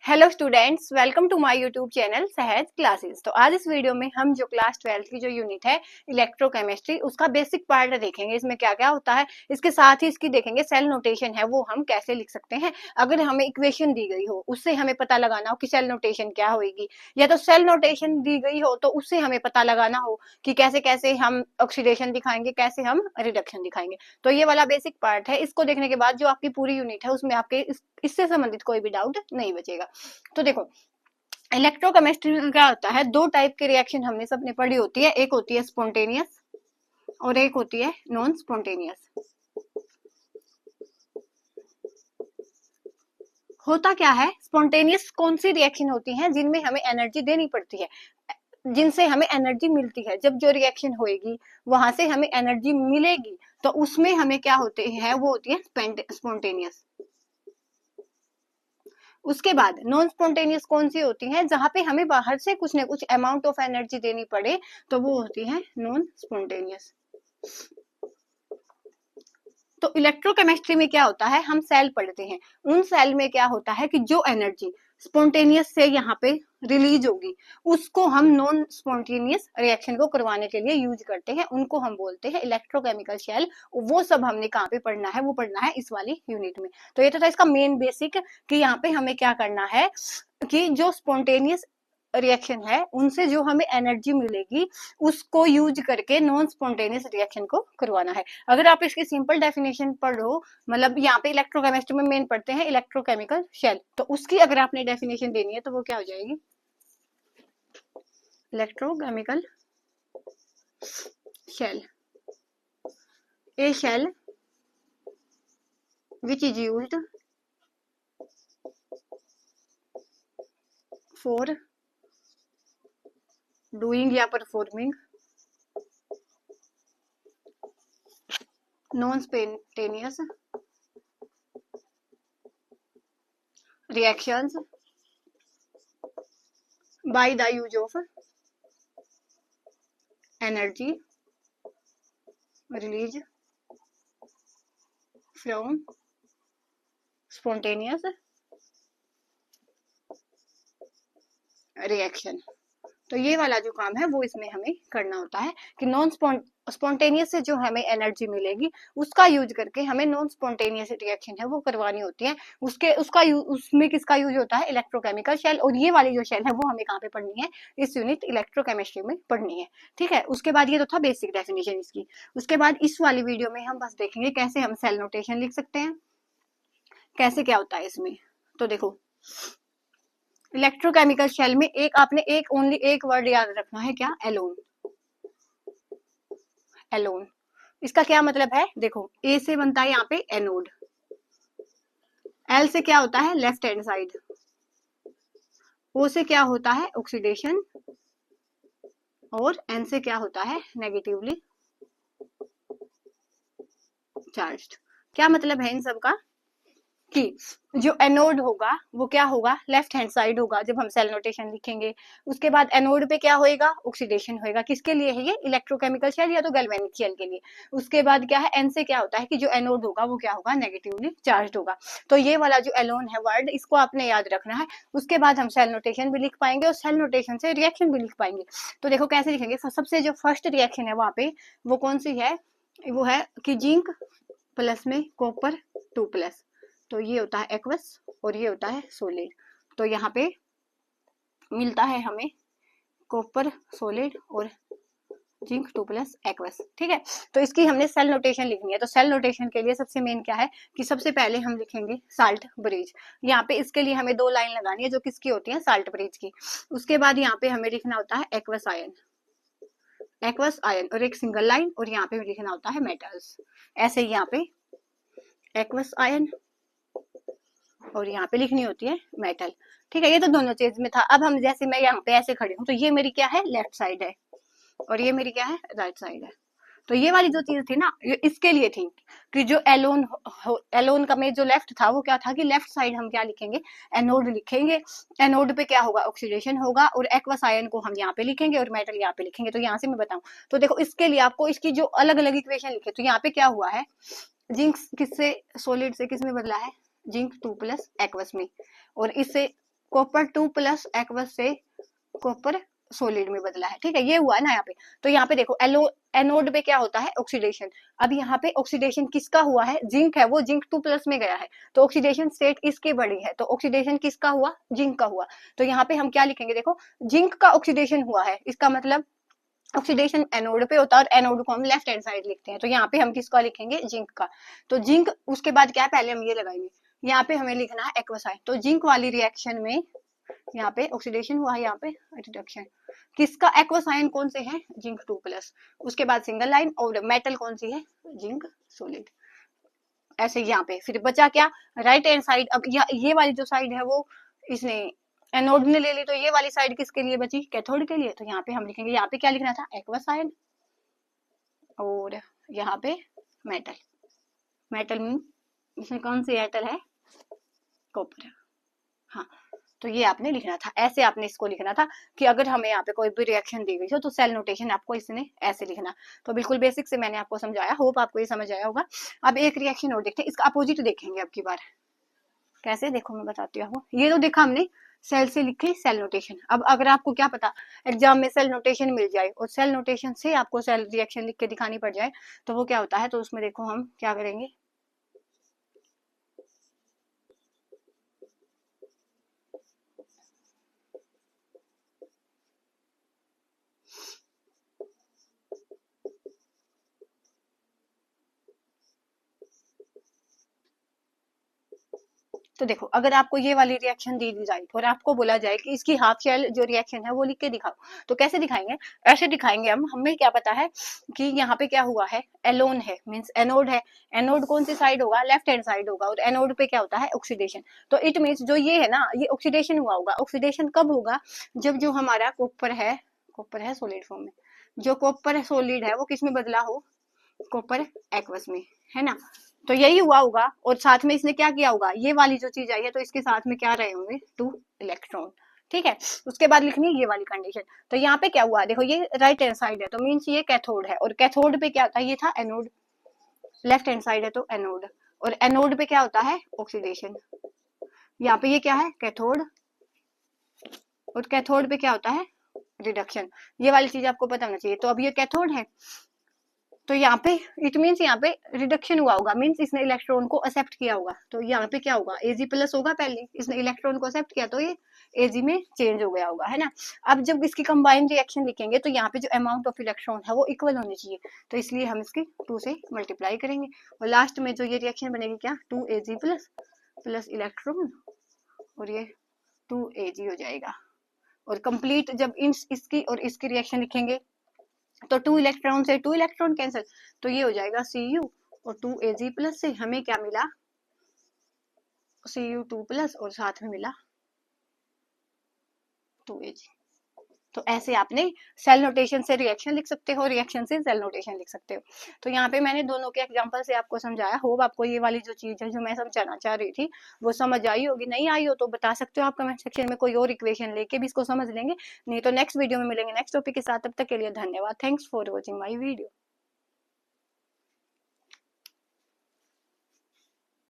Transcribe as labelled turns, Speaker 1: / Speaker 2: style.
Speaker 1: Hello students, welcome to my YouTube channel Sahaj classes. तो आज इस वीडियो में हम जो क्लास 12 की जो यूनिट है इलेक्ट्रोकेमिस्ट्री, उसका बेसिक पार्ट देखेंगे। इसमें क्या क्या होता है, इसके साथ ही इसकी देखेंगे सेल नोटेशन है वो हम कैसे लिख सकते हैं। अगर हमें इक्वेशन दी गई हो उससे हमें पता लगाना हो कि सेल नोटेशन क्या होगी, या तो सेल नोटेशन दी गई हो तो उससे हमें पता लगाना हो कि कैसे कैसे हम ऑक्सीडेशन दिखाएंगे, कैसे हम रिडक्शन दिखाएंगे। तो ये वाला बेसिक पार्ट है। इसको देखने के बाद जो आपकी पूरी यूनिट है उसमें आपके इससे संबंधित कोई भी डाउट नहीं बचेगा। तो देखो, इलेक्ट्रोकेमिस्ट्री में क्या होता है, दो टाइप की रिएक्शन हमने सबने पढ़ी होती है। एक होती है स्पॉन्टेनियस और एक होती है नॉन स्पॉन्टेनियस। होता क्या है, स्पॉन्टेनियस कौन सी रिएक्शन होती है जिनमें हमें एनर्जी देनी पड़ती है, जिनसे हमें एनर्जी मिलती है। जब जो रिएक्शन होएगी वहां से हमें एनर्जी मिलेगी तो उसमें हमें क्या होते हैं, वो होती है स्पॉन्टेनियस। उसके बाद नॉन स्पॉन्टेनियस कौन सी होती है, जहां पे हमें बाहर से कुछ ना कुछ अमाउंट ऑफ एनर्जी देनी पड़े, तो वो होती है नॉन स्पॉन्टेनियस। तो इलेक्ट्रोकेमिस्ट्री में क्या होता है, हम सेल पढ़ते हैं। उन सेल में क्या होता है कि जो एनर्जी स्पॉन्टेनियस से यहाँ पे रिलीज होगी उसको हम नॉन स्पॉन्टेनियस रिएक्शन को करवाने के लिए यूज करते हैं। उनको हम बोलते हैं इलेक्ट्रोकेमिकल शेल। वो सब हमने कहाँ पे पढ़ना है, वो पढ़ना है इस वाली यूनिट में। तो ये तो था इसका मेन बेसिक कि यहाँ पे हमें क्या करना है कि जो स्पॉन्टेनियस रिएक्शन है उनसे जो हमें एनर्जी मिलेगी उसको यूज करके नॉन स्पॉन्टेनियस रिएक्शन को करवाना है। अगर आप इसकी सिंपल डेफिनेशन पढ़ो, मतलब यहाँ पे इलेक्ट्रोकेमिस्ट्री में मेन पढ़ते हैं इलेक्ट्रोकेमिकल शेल, तो उसकी अगर आपने डेफिनेशन देनी है तो वो क्या हो जाएगी, electrochemical cell, a cell which is used for doing या performing non spontaneous reactions by the use of energy release from spontaneous reaction। तो ये वाला जो काम है वो इसमें हमें करना होता है कि नॉन स्पॉन्टेनियस से जो हमें एनर्जी मिलेगी उसका यूज करके हमें नॉन स्पॉन्टेनियस रिएक्शन है वो करवानी होती है। उसमें किसका यूज होता है, इलेक्ट्रोकेमिकल शेल। और ये वाली जो शेल है वो हमें कहाँ पे पढ़नी है, इस यूनिट इलेक्ट्रोकेमिस्ट्री में पढ़नी है। ठीक है, उसके बाद ये तो था बेसिक डेफिनेशन इसकी। उसके बाद इस वाली वीडियो में हम बस देखेंगे कैसे हम सेल नोटेशन लिख सकते हैं, कैसे क्या होता है इसमें। तो देखो, इलेक्ट्रोकेमिकल शेल में एक ओनली एक वर्ड याद रखना है, क्या, एलोन। एलोन, इसका क्या मतलब है, देखो ए से बनता है यहाँ पे एनोड, एल से क्या होता है लेफ्ट हैंड साइड, ओ से क्या होता है ऑक्सीडेशन, और एन से क्या होता है नेगेटिवली चार्ज्ड। क्या मतलब है इन सब का कि जो एनोड होगा वो क्या होगा, लेफ्ट हैंड साइड होगा जब हम सेल नोटेशन लिखेंगे। उसके बाद एनोड पे क्या होएगा, ऑक्सीडेशन होएगा। किसके लिए है ये, इलेक्ट्रोकेमिकल शेल या तो गैल्वेनिक शेल के लिए। उसके बाद क्या है, एन से क्या होता है कि जो एनोड होगा वो क्या होगा, नेगेटिवली चार्ज होगा। तो ये वाला जो एलोन है वर्ड, इसको आपने याद रखना है। उसके बाद हम सेल नोटेशन भी लिख पाएंगे और सेल नोटेशन से रिएक्शन भी लिख पाएंगे। तो देखो कैसे लिखेंगे, सबसे जो फर्स्ट रिएक्शन है वहां पे वो कौन सी है, वो है कि जिंक प्लस में कॉपर 2+, तो ये होता है एक्वस और ये होता है सोलिड। तो यहाँ पे मिलता है हमें कॉपर सोलिड और जिंक 2+ एक्वस। ठीक है, तो इसकी हमने सेल नोटेशन लिखनी है। तो सेल नोटेशन के लिए सबसे मेन क्या है कि सबसे पहले हम लिखेंगे साल्ट ब्रिज। यहाँ पे इसके लिए हमें 2 लाइन लगानी है जो किसकी होती है, साल्ट ब्रिज की। उसके बाद यहाँ पे हमें लिखना होता है एक्वस आयन, एक्वस आयन और एक सिंगल लाइन, और यहाँ पे लिखना होता है मेटल्स। ऐसे ही यहाँ पे एक्वस आयन और यहाँ पे लिखनी होती है मेटल। ठीक है, ये तो दोनों चीज में था। अब हम जैसे मैं यहाँ पे ऐसे खड़ी हूँ तो ये मेरी क्या है, लेफ्ट साइड है, और ये मेरी क्या है, राइट साइड है। तो ये वाली जो चीज थी ना, ये इसके लिए थी कि जो एलोन का में जो लेफ्ट था वो क्या था कि लेफ्ट साइड हम क्या लिखेंगे, एनोड लिखेंगे। एनोड पे क्या होगा, ऑक्सीडेशन होगा, और एक्वस आयन को हम यहाँ पे लिखेंगे और मेटल यहाँ पे लिखेंगे। तो यहाँ से मैं बताऊं तो देखो, इसके लिए आपको इसकी जो अलग अलग इक्वेशन लिखे, तो यहाँ पे क्या हुआ है, जिंक किससे, सोलिड से किस में बदला है, जिंक 2+ एक्वस में, और इससे कॉपर 2 प्लस एक्वस से कॉपर सोलिड में बदला है, ठीक है, ये हुआ है ना यहाँ पे। तो यहाँ पे देखो एनोड पे क्या होता है, ऑक्सीडेशन। अब यहाँ पे ऑक्सीडेशन किसका हुआ है, जिंक है, वो जिंक 2 प्लस में गया है, तो ऑक्सीडेशन स्टेट इसकी बड़ी है, तो ऑक्सीडेशन किसका हुआ, जिंक का हुआ। तो यहाँ पे हम क्या लिखेंगे, देखो जिंक का ऑक्सीडेशन हुआ है, इसका मतलब ऑक्सीडेशन एनोड पे होता है, और एनोड को हम लेफ्ट हैंड साइड लिखते हैं, तो यहाँ पे हम किसका लिखेंगे, जिंक का। तो जिंक, उसके बाद क्या है, पहले हम ये लगाएंगे, यहाँ पे हमें लिखना है एक्वस आयन। तो जिंक वाली रिएक्शन में यहाँ पे ऑक्सीडेशन हुआ है, यहाँ पे रिडक्शन किसका, एक्वस आयन कौन से है, जिंक 2 प्लस। उसके बाद सिंगल लाइन, और मेटल कौन सी है, जिंक सोलिड। ऐसे यहाँ पे फिर बचा क्या, राइट हैंड साइड। अब ये वाली जो साइड है वो इसने एनोड ने ले ली, तो ये वाली साइड किसके लिए बची, कैथोड के लिए। तो यहाँ पे हम लिखेंगे, यहाँ पे क्या लिखना था, एक्वस आयन, और यहाँ पे मेटल। मेटल मीन इसमें कौन सी मेटल है, कॉपर। हाँ, तो ये आपने लिखना था, ऐसे आपने इसको लिखना था कि अगर हमें यहाँ पे कोई भी रिएक्शन दी गई हो तो सेल नोटेशन आपको इसने ऐसे लिखना। तो बिल्कुल बेसिक से मैंने आपको समझाया, होप आपको ये समझ आया होगा। अब एक रिएक्शन और देखते हैं, इसका अपोजिट देखेंगे अब की बार। कैसे, देखो मैं बताती हूँ। ये तो देखा हमने सेल से लिखे सेल नोटेशन। अब अगर आपको क्या पता एग्जाम में सेल नोटेशन मिल जाए और सेल नोटेशन से आपको सेल रिएक्शन लिख के दिखानी पड़ जाए, तो वो क्या होता है। तो उसमें देखो हम क्या करेंगे, तो देखो अगर आपको ये वाली रिएक्शन दी जाए और आपको बोला जाए कि इसकी हाफ शेल जो रिएक्शन है वो लिख के दिखाओ, तो कैसे दिखाएंगे, ऐसे दिखाएंगे हम। हमें क्या पता है कि यहाँ पे क्या हुआ है, एलोन है, मींस एनोड है। एनोड कौन सी साइड होगा, लेफ्ट हैंड साइड होगा, और एनोड पे क्या होता है, ऑक्सीडेशन। तो इट मींस जो ये है ना, ये ऑक्सीडेशन हुआ होगा। ऑक्सीडेशन कब होगा, जब जो हमारा कॉपर है सोलिड फॉर्म में, जो कॉपर सोलिड है वो किस में बदला हो, कॉपर एक्वस में, है ना। तो यही हुआ होगा, और साथ में इसने क्या किया होगा, ये वाली जो चीज आई है तो इसके साथ में क्या रहे होंगे, 2 इलेक्ट्रॉन, ठीक है। उसके बाद लिखनी है ये वाली कंडीशन। तो यहाँ पे क्या हुआ, देखो ये राइट हैंड साइड है, तो मीन्स ये कैथोड है, और कैथोड पे क्या होता है, ये था एनोड, लेफ्ट हैंड साइड है तो एनोड, और एनोड पे क्या होता है, ऑक्सीडेशन। यहाँ पे ये क्या है, कैथोड, और कैथोड पे क्या होता है, रिडक्शन। ये वाली चीज आपको पता होना चाहिए। तो अब ये कैथोड है, तो यहाँ पे इट मीन्स यहाँ पे रिडक्शन हुआ होगा, मीन्स इसने इलेक्ट्रॉन को एक्सेप्ट किया होगा। तो यहाँ पे क्या होगा, Ag प्लस होगा, पहले इसने इलेक्ट्रॉन को एक्सेप्ट किया तो ये Ag में चेंज हो गया होगा, है ना। अब जब इसकी कंबाइंड रिएक्शन लिखेंगे तो यहाँ पे जो अमाउंट ऑफ इलेक्ट्रॉन है वो इक्वल होनी चाहिए, तो इसलिए हम इसकी 2 से मल्टीप्लाई करेंगे, और लास्ट में जो ये रिएक्शन बनेगी क्या, 2Ag प्लस इलेक्ट्रॉन, और ये 2Ag हो जाएगा। और कंप्लीट जब इसकी और इसकी रिएक्शन लिखेंगे तो 2 इलेक्ट्रॉन से 2 इलेक्ट्रॉन कैंसिल, तो ये हो जाएगा Cu, और 2Ag प्लस से हमें क्या मिला, Cu2 प्लस, और साथ में मिला 2Ag। तो ऐसे आपने सेल नोटेशन से रिएक्शन लिख सकते हो, रिएक्शन से सेल नोटेशन लिख सकते हो। तो यहाँ पे मैंने दोनों के एग्जांपल से आपको समझाया। होप आपको ये वाली जो चीज है जो मैं समझाना चाह रही थी वो समझ आई होगी। नहीं आई हो तो बता सकते हो आप कमेंट सेक्शन में, कोई और इक्वेशन लेके भी इसको समझ लेंगे। नहीं तो नेक्स्ट वीडियो में मिलेंगे नेक्स्ट टॉपिक के साथ। तब तक के लिए धन्यवाद। Thanks for watching my video.